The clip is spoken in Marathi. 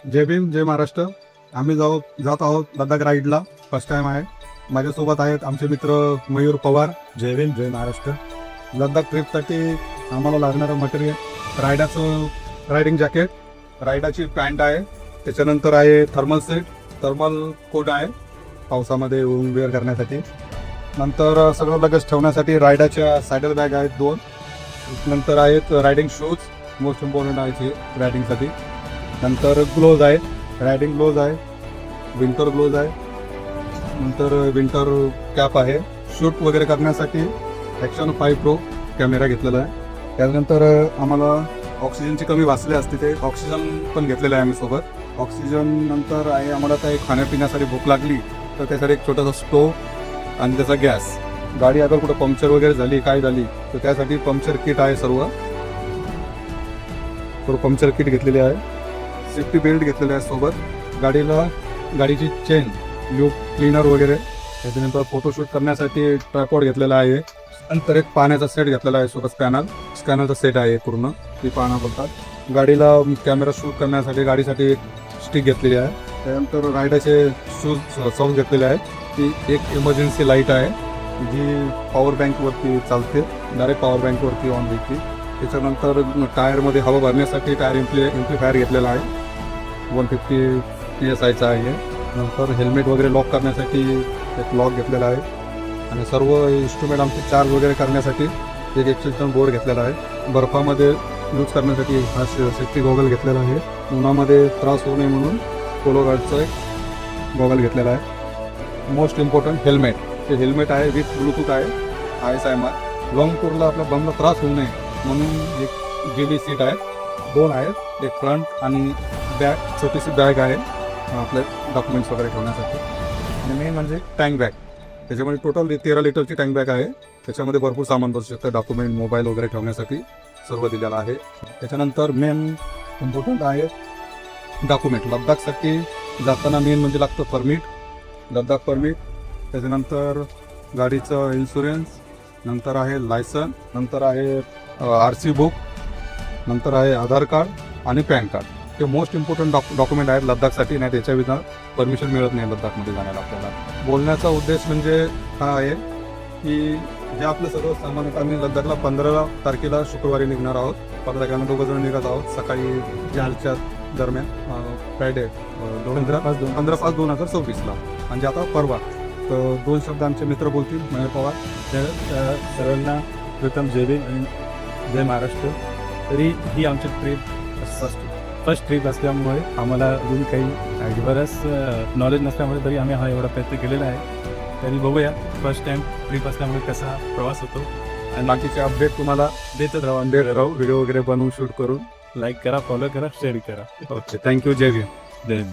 जय भीम जय महाराष्ट्र. आम्ही जात आहोत लडाख राईडला. फर्स्ट टाइम आहे. माझ्यासोबत आहेत आमचे मित्र मयूर पवार. जय भीम जय महाराष्ट्र. लडाख ट्रिपसाठी आम्हाला लागणारं मटेरियल, रायडाचं रायडिंग जॅकेट, रायडाची पॅन्ट आहे, त्याच्यानंतर आहे थर्मल सेट, थर्मल कोट आहे पावसामध्ये ऊन वेअर करण्यासाठी. नंतर सगळं लगेच ठेवण्यासाठी रायडाच्या सायडल बॅग आहेत 2. नंतर आहेत रायडिंग शूज, मोस्ट इम्पॉर्टंट आहे ते रायडिंगसाठी. नंतर ग्लोज आहे, रायडिंग ग्लोज आहे, विंटर ग्लोज आहे. नंतर विंटर कॅप आहे. शूट वगैरे करण्यासाठी ॲक्शन 5 प्रो कॅमेरा घेतलेला आहे. त्यानंतर आम्हाला ऑक्सिजनची कमी भासली असते, ते ऑक्सिजन पण घेतलेलं आहे आम्ही सोबत. ऑक्सिजन नंतर आहे आम्हाला काही खाण्यापिण्यासाठी भूक लागली तर त्यासाठी एक छोटासा स्टोव आणि त्याचा गॅस. गाडी अगर कुठं पंक्चर वगैरे झाली काय झाली तर त्यासाठी पंक्चर किट आहे. सर्व पंक्चर किट घेतलेली आहे. सेफ्टी बेल्ट घेतलेले आहे सोबत. गाडीची चेन, लूप क्लीनर वगैरे. त्याच्यानंतर फोटोशूट करण्यासाठी ट्रायपॉड घेतलेला आहे. नंतर एक पाण्याचा सेट घेतलेला आहे सोबत. स्कॅनरचा सेट आहे पूर्ण, ती पाहणं बोलतात. गाडीला कॅमेरा शूट करण्यासाठी गाडीसाठी एक स्टिक घेतलेली आहे. त्यानंतर रायडाचे शूज सॉक्स घेतलेले आहेत. ती एक इमर्जन्सी लाईट आहे जी पॉवर बँकवरती चालते, डायरेक्ट पॉवर बँकवरती ऑन होती. त्याच्यानंतर टायरमध्ये हवा भरण्यासाठी टायर इम्प्लिफायर घेतलेला आहे, 150 PSIचा आहे. नंतर हेल्मेट वगैरे लॉक करण्यासाठी एक लॉक घेतलेला आहे. आणि सर्व इन्स्ट्रुमेंट आमचे चार्ज वगैरे करण्यासाठी एक एक्सटेन्शन बोर्ड घेतलेला आहे. बर्फामध्ये यूज करण्यासाठी हा सेफ्टी गॉगल घेतलेला आहे. उन्हामध्ये त्रास होऊ नये म्हणून पोलो गार्डचा एक गॉगल घेतलेला आहे. मोस्ट इम्पॉर्टंट हेल्मेट, ते हेल्मेट आहे विथ ब्लूटूथ आहे, ISIMR. लॉंग टूरला आपल्या बमला त्रास होऊ नये म्हणून एक GD सीट आहे, 2 आहेत. एक फ्रंट आणि बॅक, छोटीशी बॅग आहे आपले डॉक्युमेंट्स वगैरे ठेवण्यासाठी. आणि मेन म्हणजे टँक बॅग. त्याच्यामध्ये टोटल 13 लिटरची टँक बॅग आहे. त्याच्यामध्ये भरपूर सामान बसू शकतं, डॉक्युमेंट, मोबाईल वगैरे ठेवण्यासाठी सर्व दिलेलं आहे. त्याच्यानंतर मेन इम्पॉर्टंट आहे डॉक्युमेंट. लडाखसाठी जाताना मेन म्हणजे लागतं परमिट, लडाख परमिट. त्याच्यानंतर गाडीचं इन्शुरन्स, नंतर आहे लायसन, नंतर आहे RC बुक, नंतर आहे आधार कार्ड आणि पॅन कार्ड. हे मोस्ट इम्पॉर्टंट डॉक्युमेंट आहेत लडाखसाठी. नाही त्याच्या विना परमिशन मिळत नाही लडाखमध्ये जाण्याला आपल्याला. बोलण्याचा उद्देश म्हणजे हा आहे की जे आपलं सर्व सामान आहे, आम्ही लडाखला 15 तारखेला शुक्रवारी निघणार आहोत. 15 तारखेला 2 जण निघत आहोत सकाळी जालच्या दरम्यान, फ्रायडे 15/5/2024ला. म्हणजे आता परवा. तर 2 शब्द आमचे मित्र बोलतील. मयूर पवार. सर्वांना प्रथम जय भीम आणि जय महाराष्ट्र. तरी ही आमची ट्रीप फर्स्ट ट्रीप असल्यामुळे आम्हाला अजून काही बरंच नॉलेज नसल्यामुळे तरी आम्ही हा एवढा प्रयत्न केलेला आहे. तरी बघूया फर्स्ट टाइम ट्रीप असल्यामुळे कसा प्रवास होतो. आणि बाकीचे अपडेट तुम्हाला देतच राहू. व्हिडिओ वगैरे बनवून शूट करून. लाईक करा, फॉलो करा, शेअर करा. Okay, thank you. जय भीम. जय भीम.